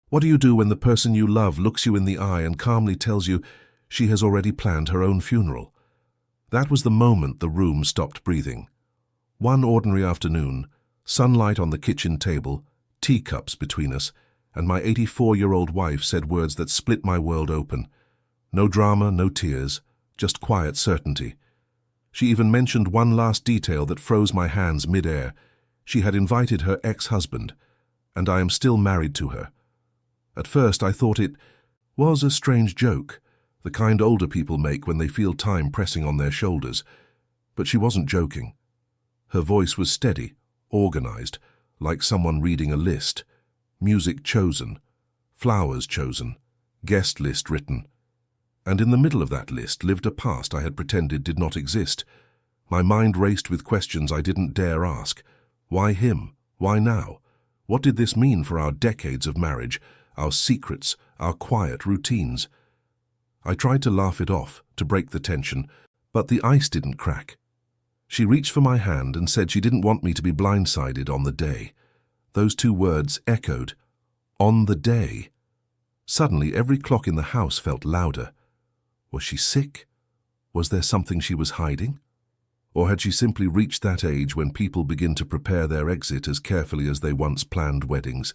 What do you do when the person you love looks you in the eye and calmly tells you she has already planned her own funeral? That was the moment the room stopped breathing. One ordinary afternoon, sunlight on the kitchen table, teacups between us, and my 84-year-old wife said words that split my world open. No drama, no tears, just quiet certainty. She even mentioned one last detail that froze my hands mid-air. She had invited her ex-husband, and I am still married to her. At first I thought it was a strange joke, the kind older people make when they feel time pressing on their shoulders. But she wasn't joking. Her voice was steady, organized, like someone reading a list. Music chosen, flowers chosen, guest list written. And in the middle of that list lived a past I had pretended did not exist. My mind raced with questions I didn't dare ask. Why him? Why now? What did this mean for our decades of marriage, our secrets, our quiet routines? I tried to laugh it off, to break the tension, but the ice didn't crack. She reached for my hand and said she didn't want me to be blindsided on the day. Those two words echoed. On the day. Suddenly, every clock in the house felt louder. Was she sick? Was there something she was hiding? Or had she simply reached that age when people begin to prepare their exit as carefully as they once planned weddings?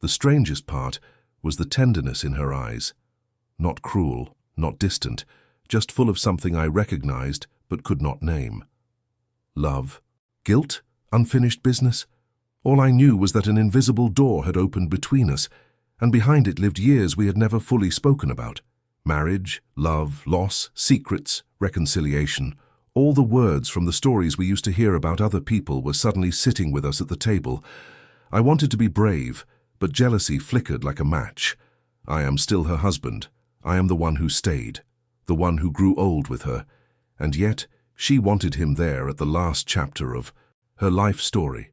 The strangest part was the tenderness in her eyes. Not cruel, not distant, just full of something I recognized but could not name. Love? Guilt? Unfinished business? All I knew was that an invisible door had opened between us, and behind it lived years we had never fully spoken about. Marriage, love, loss, secrets, reconciliation. All the words from the stories we used to hear about other people were suddenly sitting with us at the table. I wanted to be brave, but jealousy flickered like a match. I am still her husband. I am the one who stayed, the one who grew old with her. And yet, she wanted him there at the last chapter of her life story.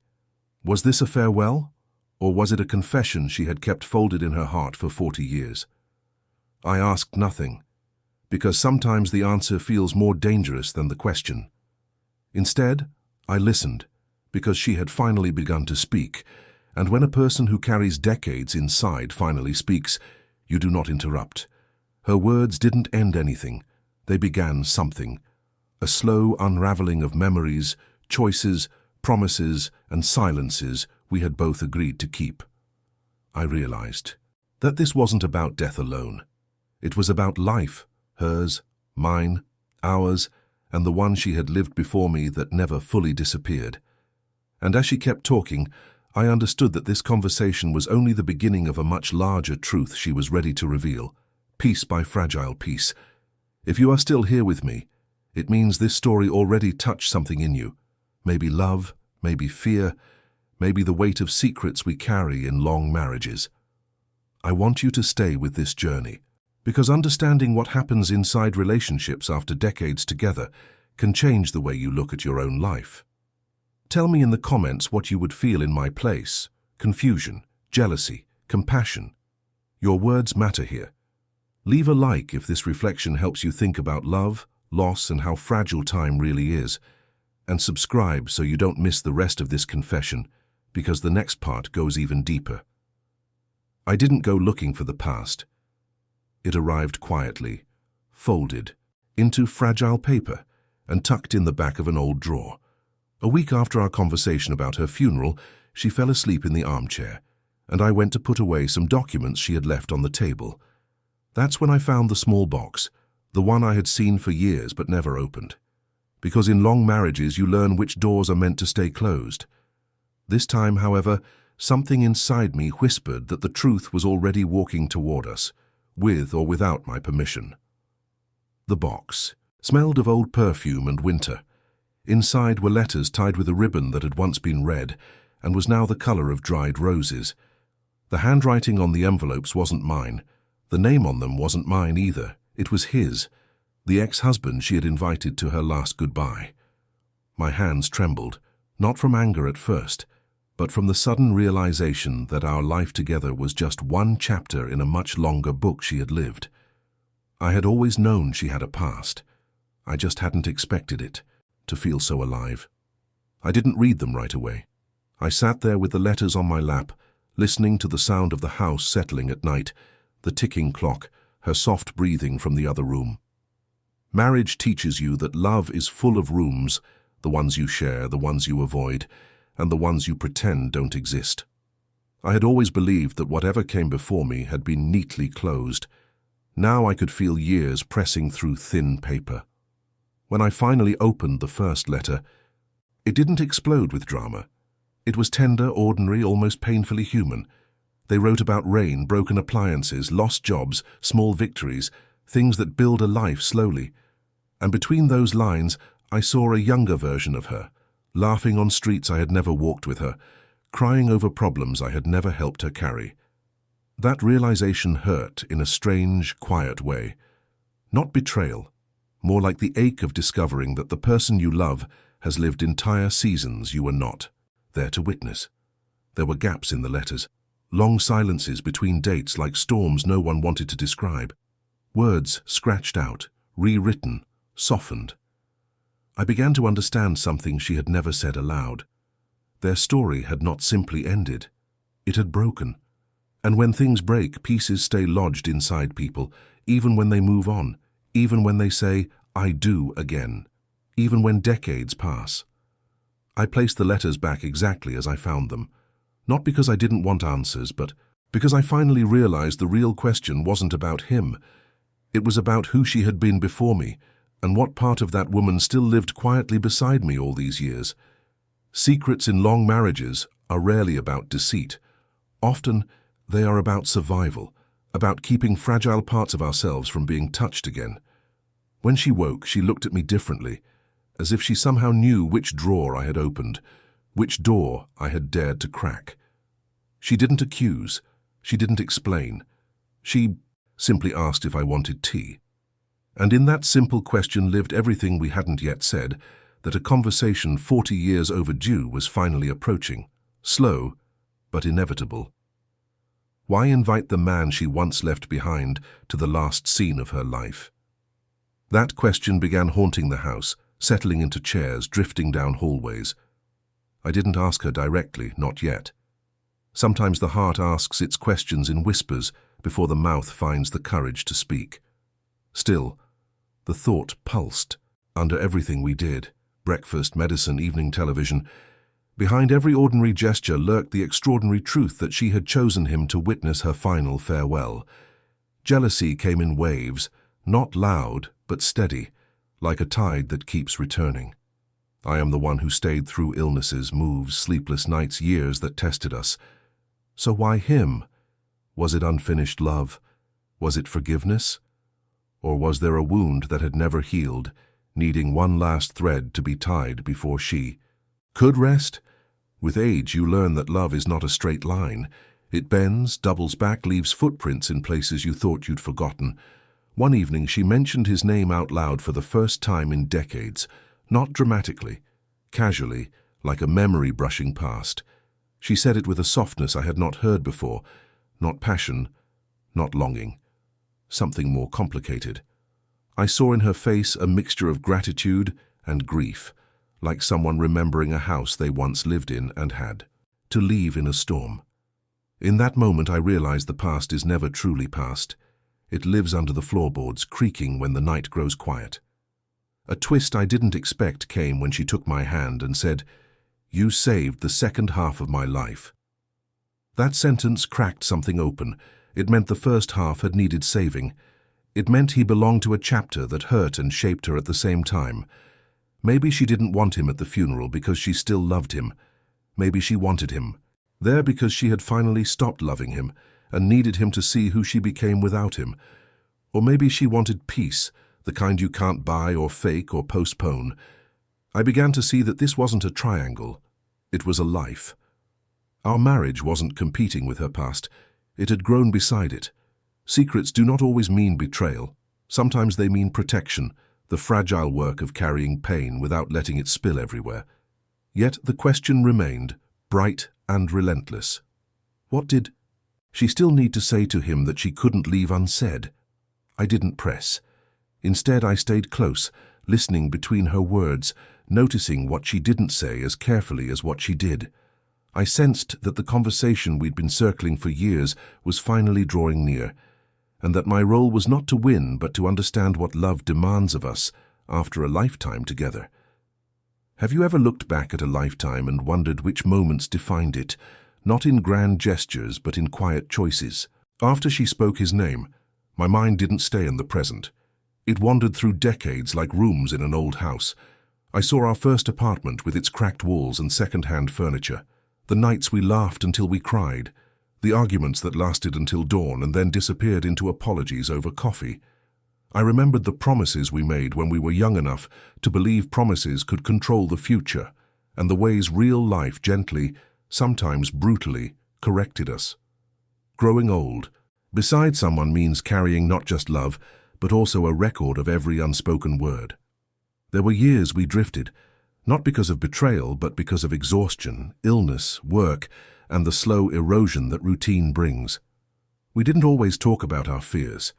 Was this a farewell? Or was it a confession she had kept folded in her heart for 40 years? I asked nothing, because sometimes the answer feels more dangerous than the question. Instead, I listened, because she had finally begun to speak, and when a person who carries decades inside finally speaks, you do not interrupt. Her words didn't end anything. They began something. A slow unraveling of memories, choices, promises, and silences we had both agreed to keep. I realized that this wasn't about death alone. It was about life, hers, mine, ours, and the one she had lived before me that never fully disappeared. And as she kept talking, I understood that this conversation was only the beginning of a much larger truth she was ready to reveal, piece by fragile piece. If you are still here with me, it means this story already touched something in you. Maybe love, maybe fear, maybe the weight of secrets we carry in long marriages. I want you to stay with this journey, because understanding what happens inside relationships after decades together can change the way you look at your own life. Tell me in the comments what you would feel in my place: confusion, jealousy, compassion. Your words matter here. Leave a like if this reflection helps you think about love, loss, and how fragile time really is. And subscribe so you don't miss the rest of this confession, because the next part goes even deeper. I didn't go looking for the past. It arrived quietly, folded, into fragile paper, and tucked in the back of an old drawer. A week after our conversation about her funeral, she fell asleep in the armchair, and I went to put away some documents she had left on the table. That's when I found the small box, the one I had seen for years but never opened. Because in long marriages you learn which doors are meant to stay closed. This time, however, something inside me whispered that the truth was already walking toward us, with or without my permission. The box smelled of old perfume and winter. Inside were letters tied with a ribbon that had once been red and was now the color of dried roses. The handwriting on the envelopes wasn't mine. The name on them wasn't mine either. It was his, the ex-husband she had invited to her last goodbye. My hands trembled, not from anger at first, but from the sudden realization that our life together was just one chapter in a much longer book she had lived. I had always known she had a past. I just hadn't expected it, to feel so alive. I didn't read them right away. I sat there with the letters on my lap, listening to the sound of the house settling at night, the ticking clock, her soft breathing from the other room. Marriage teaches you that love is full of rooms, the ones you share, the ones you avoid, and the ones you pretend don't exist. I had always believed that whatever came before me had been neatly closed. Now I could feel years pressing through thin paper. When I finally opened the first letter, it didn't explode with drama. It was tender, ordinary, almost painfully human. They wrote about rain, broken appliances, lost jobs, small victories, things that build a life slowly. And between those lines, I saw a younger version of her, laughing on streets I had never walked with her, crying over problems I had never helped her carry. That realization hurt in a strange, quiet way. Not betrayal, more like the ache of discovering that the person you love has lived entire seasons you were not there to witness. There were gaps in the letters, long silences between dates like storms no one wanted to describe. Words scratched out, rewritten, softened. I began to understand something she had never said aloud. Their story had not simply ended. It had broken. And when things break, pieces stay lodged inside people, even when they move on, even when they say, "I do" again, even when decades pass. I placed the letters back exactly as I found them, not because I didn't want answers, but because I finally realized the real question wasn't about him. It was about who she had been before me, and what part of that woman still lived quietly beside me all these years. Secrets in long marriages are rarely about deceit. Often, they are about survival, about keeping fragile parts of ourselves from being touched again. When she woke, she looked at me differently, as if she somehow knew which drawer I had opened, which door I had dared to crack. She didn't accuse, she didn't explain. She simply asked if I wanted tea. And in that simple question lived everything we hadn't yet said, that a conversation 40 years overdue was finally approaching, slow but inevitable. Why invite the man she once left behind to the last scene of her life? That question began haunting the house, settling into chairs, drifting down hallways. I didn't ask her directly, not yet. Sometimes the heart asks its questions in whispers before the mouth finds the courage to speak. Still, the thought pulsed under everything we did, breakfast, medicine, evening television. Behind every ordinary gesture lurked the extraordinary truth that she had chosen him to witness her final farewell. Jealousy came in waves, not loud but steady, like a tide that keeps returning. I am the one who stayed through illnesses, moves, sleepless nights, years that tested us. So why him? Was it unfinished love? Was it forgiveness? Or was there a wound that had never healed, needing one last thread to be tied before she could rest? With age, you learn that love is not a straight line. It bends, doubles back, leaves footprints in places you thought you'd forgotten. One evening, she mentioned his name out loud for the first time in decades, not dramatically, casually, like a memory brushing past. She said it with a softness I had not heard before, not passion, not longing. Something more complicated. I saw in her face a mixture of gratitude and grief, like someone remembering a house they once lived in and had to leave in a storm. In that moment I realized the past is never truly past. It lives under the floorboards, creaking when the night grows quiet. A twist I didn't expect came when she took my hand and said, "You saved the second half of my life." That sentence cracked something open. It meant the first half had needed saving. It meant he belonged to a chapter that hurt and shaped her at the same time. Maybe she didn't want him at the funeral because she still loved him. Maybe she wanted him there because she had finally stopped loving him and needed him to see who she became without him. Or maybe she wanted peace, the kind you can't buy or fake or postpone. I began to see that this wasn't a triangle. It was a life. Our marriage wasn't competing with her past. It had grown beside it. Secrets do not always mean betrayal. Sometimes they mean protection, the fragile work of carrying pain without letting it spill everywhere. Yet the question remained, bright and relentless. What did she still need to say to him that she couldn't leave unsaid? I didn't press. Instead, I stayed close, listening between her words, noticing what she didn't say as carefully as what she did. I sensed that the conversation we'd been circling for years was finally drawing near, and that my role was not to win but to understand what love demands of us after a lifetime together. Have you ever looked back at a lifetime and wondered which moments defined it, not in grand gestures but in quiet choices? After she spoke his name, my mind didn't stay in the present. It wandered through decades like rooms in an old house. I saw our first apartment with its cracked walls and second-hand furniture, the nights we laughed until we cried, the arguments that lasted until dawn and then disappeared into apologies over coffee. I remembered the promises we made when we were young enough to believe promises could control the future, and the ways real life gently, sometimes brutally, corrected us. Growing old, beside someone means carrying not just love, but also a record of every unspoken word. There were years we drifted, not because of betrayal, but because of exhaustion, illness, work, and the slow erosion that routine brings. We didn't always talk about our fears.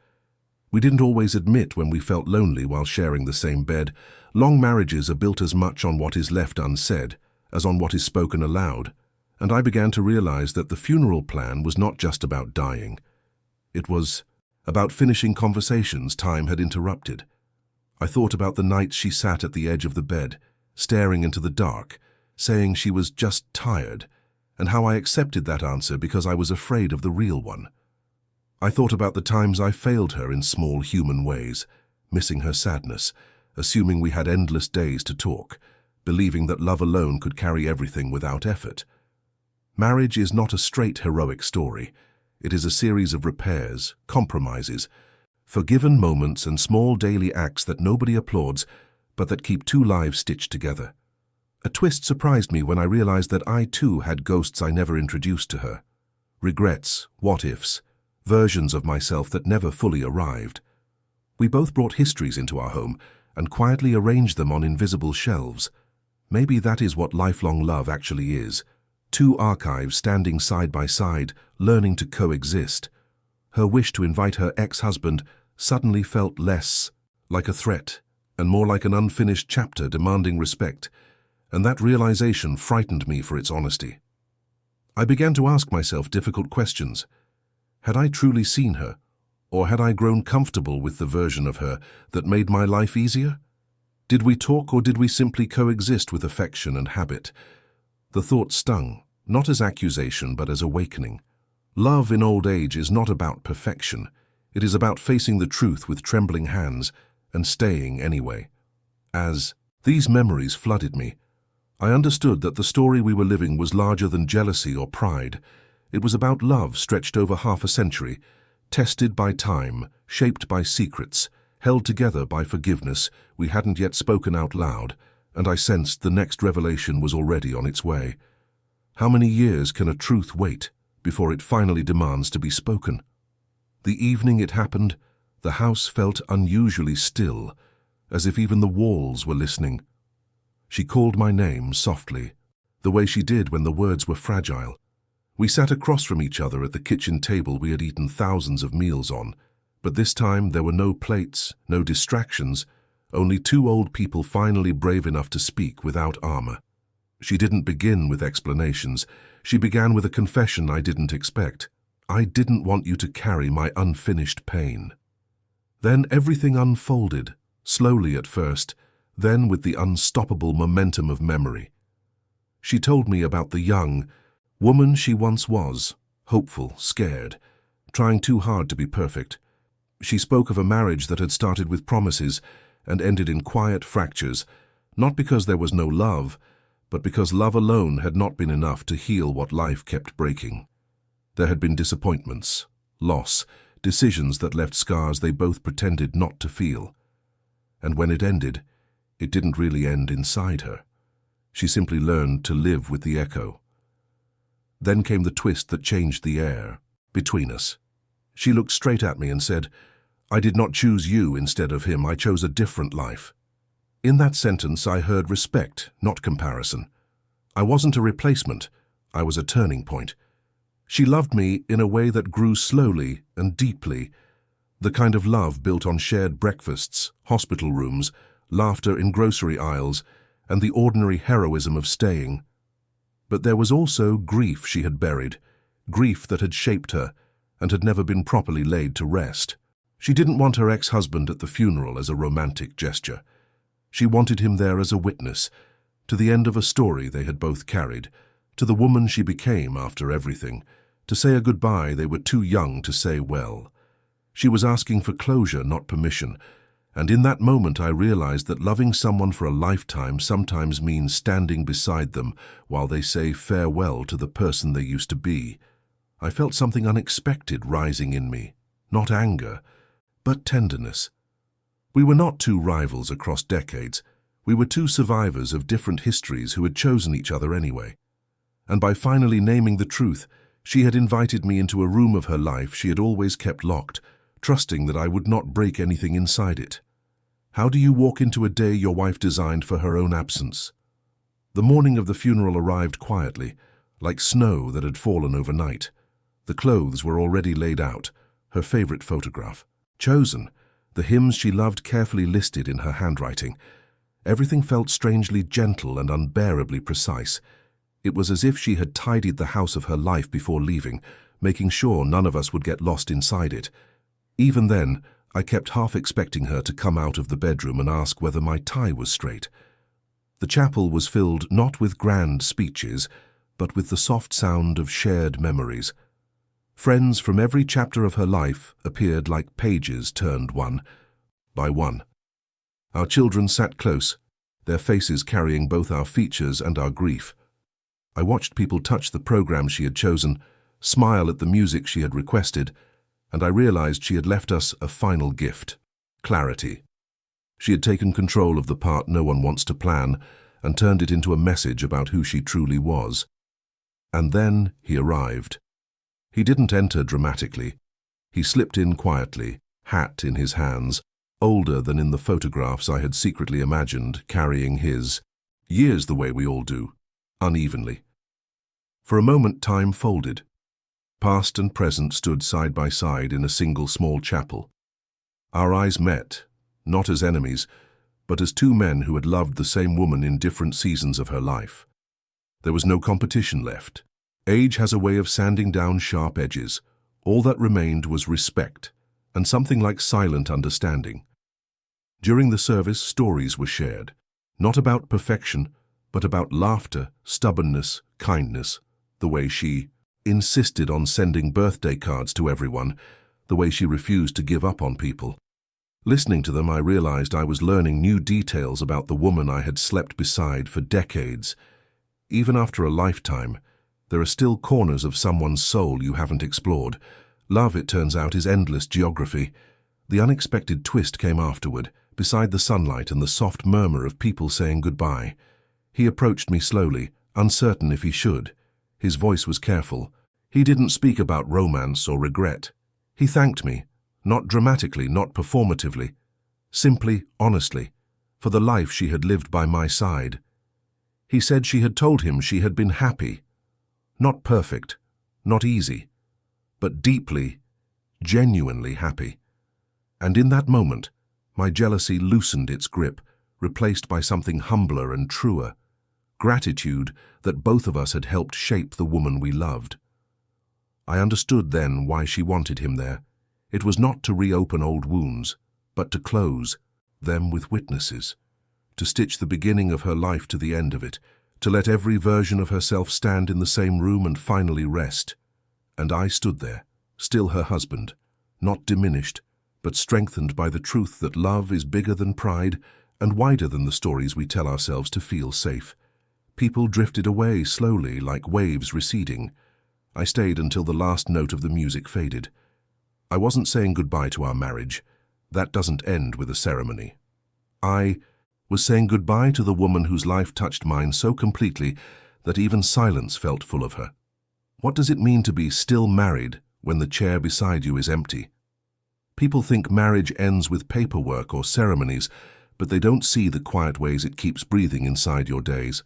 We didn't always admit when we felt lonely while sharing the same bed. Long marriages are built as much on what is left unsaid as on what is spoken aloud, and I began to realize that the funeral plan was not just about dying. It was about finishing conversations time had interrupted. I thought about the nights she sat at the edge of the bed, staring into the dark, saying she was just tired, and how I accepted that answer because I was afraid of the real one. I thought about the times I failed her in small human ways, missing her sadness, assuming we had endless days to talk, believing that love alone could carry everything without effort. Marriage is not a straight heroic story. It is a series of repairs, compromises, forgiven moments and small daily acts that nobody applauds, but that keep two lives stitched together. A twist surprised me when I realized that I too had ghosts I never introduced to her. Regrets, what-ifs, versions of myself that never fully arrived. We both brought histories into our home and quietly arranged them on invisible shelves. Maybe that is what lifelong love actually is. Two archives standing side by side, learning to coexist. Her wish to invite her ex-husband suddenly felt less like a threat and more like an unfinished chapter demanding respect, and that realization frightened me for its honesty. I began to ask myself difficult questions. Had I truly seen her, or had I grown comfortable with the version of her that made my life easier? Did we talk, or did we simply coexist with affection and habit? The thought stung, not as accusation but as awakening. Love in old age is not about perfection. It is about facing the truth with trembling hands and staying anyway. As these memories flooded me, I understood that the story we were living was larger than jealousy or pride. It was about love stretched over half a century, tested by time, shaped by secrets, held together by forgiveness we hadn't yet spoken out loud, and I sensed the next revelation was already on its way. How many years can a truth wait before it finally demands to be spoken? The evening it happened, the house felt unusually still, as if even the walls were listening. She called my name softly, the way she did when the words were fragile. We sat across from each other at the kitchen table we had eaten thousands of meals on, but this time there were no plates, no distractions, only two old people finally brave enough to speak without armor. She didn't begin with explanations. She began with a confession I didn't expect. I didn't want you to carry my unfinished pain. Then everything unfolded, slowly at first, then with the unstoppable momentum of memory. She told me about the young woman she once was, hopeful, scared, trying too hard to be perfect. She spoke of a marriage that had started with promises and ended in quiet fractures, not because there was no love, but because love alone had not been enough to heal what life kept breaking. There had been disappointments, loss, decisions that left scars they both pretended not to feel. And when it ended, it didn't really end inside her. She simply learned to live with the echo. Then came the twist that changed the air between us. She looked straight at me and said, "I did not choose you instead of him. I chose a different life." In that sentence, I heard respect, not comparison. I wasn't a replacement. I was a turning point. She loved me in a way that grew slowly and deeply, the kind of love built on shared breakfasts, hospital rooms, laughter in grocery aisles, and the ordinary heroism of staying. But there was also grief she had buried, grief that had shaped her and had never been properly laid to rest. She didn't want her ex-husband at the funeral as a romantic gesture. She wanted him there as a witness, to the end of a story they had both carried, to the woman she became after everything, to say a goodbye they were too young to say well. She was asking for closure, not permission, and in that moment I realized that loving someone for a lifetime sometimes means standing beside them while they say farewell to the person they used to be. I felt something unexpected rising in me, not anger, but tenderness. We were not two rivals across decades. We were two survivors of different histories who had chosen each other anyway. And by finally naming the truth, she had invited me into a room of her life she had always kept locked, trusting that I would not break anything inside it. How do you walk into a day your wife designed for her own absence? The morning of the funeral arrived quietly, like snow that had fallen overnight. The clothes were already laid out, her favorite photograph chosen, the hymns she loved carefully listed in her handwriting. Everything felt strangely gentle and unbearably precise. It was as if she had tidied the house of her life before leaving, making sure none of us would get lost inside it. Even then, I kept half expecting her to come out of the bedroom and ask whether my tie was straight. The chapel was filled not with grand speeches, but with the soft sound of shared memories. Friends from every chapter of her life appeared like pages turned one by one. Our children sat close, their faces carrying both our features and our grief. I watched people touch the program she had chosen, smile at the music she had requested, and I realized she had left us a final gift: clarity. She had taken control of the part no one wants to plan and turned it into a message about who she truly was. And then he arrived. He didn't enter dramatically. He slipped in quietly, hat in his hands, older than in the photographs I had secretly imagined, carrying his, years the way we all do, unevenly. For a moment time folded. Past and present stood side by side in a single small chapel. Our eyes met, not as enemies, but as two men who had loved the same woman in different seasons of her life. There was no competition left. Age has a way of sanding down sharp edges. All that remained was respect, and something like silent understanding. During the service, stories were shared, not about perfection, but about laughter, stubbornness, kindness, the way she insisted on sending birthday cards to everyone, the way she refused to give up on people. Listening to them, I realized I was learning new details about the woman I had slept beside for decades. Even after a lifetime, there are still corners of someone's soul you haven't explored. Love, it turns out, is endless geography. The unexpected twist came afterward, beside the sunlight and the soft murmur of people saying goodbye. He approached me slowly, uncertain if he should. His voice was careful. He didn't speak about romance or regret. He thanked me, not dramatically, not performatively, simply, honestly, for the life she had lived by my side. He said she had told him she had been happy. Not perfect, not easy, but deeply, genuinely happy. And in that moment, my jealousy loosened its grip, replaced by something humbler and truer, gratitude that both of us had helped shape the woman we loved. I understood then why she wanted him there. It was not to reopen old wounds, but to close them with witnesses, to stitch the beginning of her life to the end of it, to let every version of herself stand in the same room and finally rest. And I stood there, still her husband, not diminished, but strengthened by the truth that love is bigger than pride and wider than the stories we tell ourselves to feel safe. People drifted away slowly, like waves receding. I stayed until the last note of the music faded. I wasn't saying goodbye to our marriage. That doesn't end with a ceremony. I was saying goodbye to the woman whose life touched mine so completely that even silence felt full of her. What does it mean to be still married when the chair beside you is empty? People think marriage ends with paperwork or ceremonies, but they don't see the quiet ways it keeps breathing inside your days.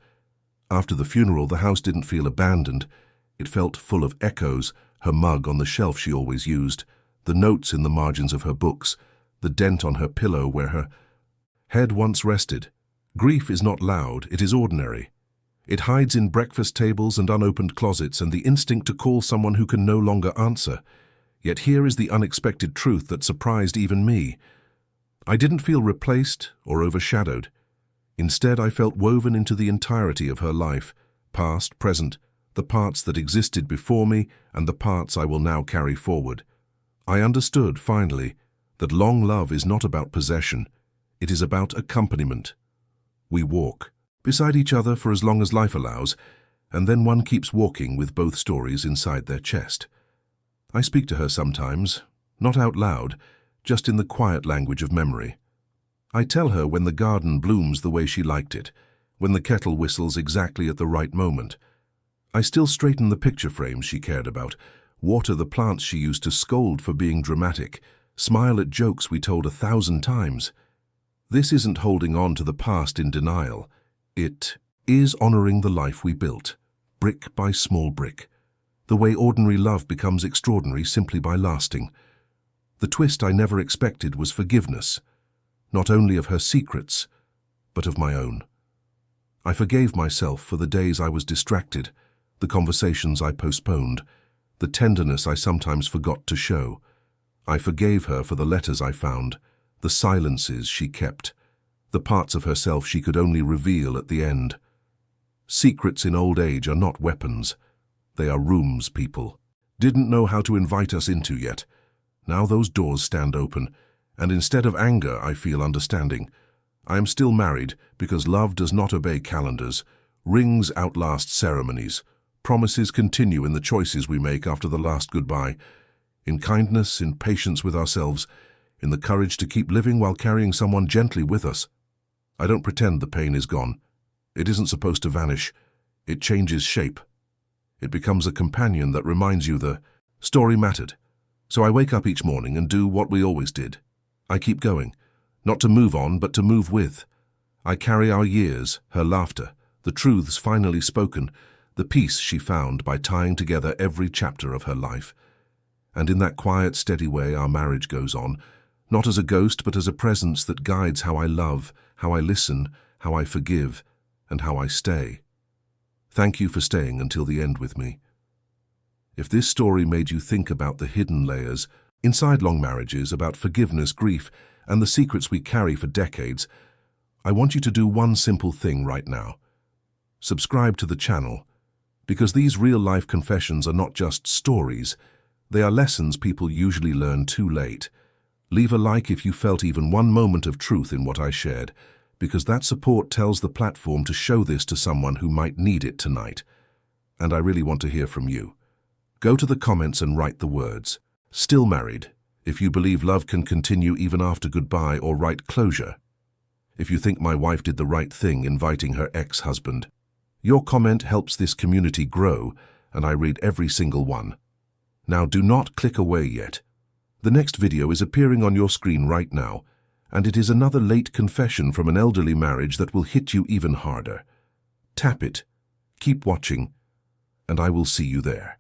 After the funeral, the house didn't feel abandoned. It felt full of echoes, her mug on the shelf she always used, the notes in the margins of her books, the dent on her pillow where her head once rested. Grief is not loud, it is ordinary. It hides in breakfast tables and unopened closets and the instinct to call someone who can no longer answer. Yet here is the unexpected truth that surprised even me. I didn't feel replaced or overshadowed. Instead, I felt woven into the entirety of her life, past, present, the parts that existed before me and the parts I will now carry forward. I understood, finally, that long love is not about possession. It is about accompaniment. We walk beside each other for as long as life allows, and then one keeps walking with both stories inside their chest. I speak to her sometimes, not out loud, just in the quiet language of memory. I tell her when the garden blooms the way she liked it, when the kettle whistles exactly at the right moment. I still straighten the picture frames she cared about, water the plants she used to scold for being dramatic, smile at jokes we told 1,000 times. This isn't holding on to the past in denial. It is honoring the life we built, brick by small brick. The way ordinary love becomes extraordinary simply by lasting. The twist I never expected was forgiveness, not only of her secrets, but of my own. I forgave myself for the days I was distracted, the conversations I postponed, the tenderness I sometimes forgot to show. I forgave her for the letters I found, the silences she kept, the parts of herself she could only reveal at the end. Secrets in old age are not weapons. They are rooms people didn't know how to invite us into yet. Now those doors stand open, and instead of anger, I feel understanding. I am still married because love does not obey calendars. Rings outlast ceremonies. Promises continue in the choices we make after the last goodbye. In kindness, in patience with ourselves, in the courage to keep living while carrying someone gently with us. I don't pretend the pain is gone. It isn't supposed to vanish. It changes shape. It becomes a companion that reminds you the story mattered. So I wake up each morning and do what we always did. I keep going, not to move on, but to move with. I carry our years, her laughter, the truths finally spoken, the peace she found by tying together every chapter of her life. And in that quiet, steady way our marriage goes on, not as a ghost but as a presence that guides how I love, how I listen, how I forgive, and how I stay. Thank you for staying until the end with me. If this story made you think about the hidden layers inside long marriages, about forgiveness, grief, and the secrets we carry for decades, I want you to do one simple thing right now. Subscribe to the channel, because these real-life confessions are not just stories. They are lessons people usually learn too late. Leave a like if you felt even one moment of truth in what I shared, because that support tells the platform to show this to someone who might need it tonight. And I really want to hear from you. Go to the comments and write the words, "Still married," if you believe love can continue even after goodbye, or write "closure" if you think my wife did the right thing inviting her ex-husband. Your comment helps this community grow, and I read every single one. Now do not click away yet. The next video is appearing on your screen right now, and it is another late confession from an elderly marriage that will hit you even harder. Tap it, keep watching, and I will see you there.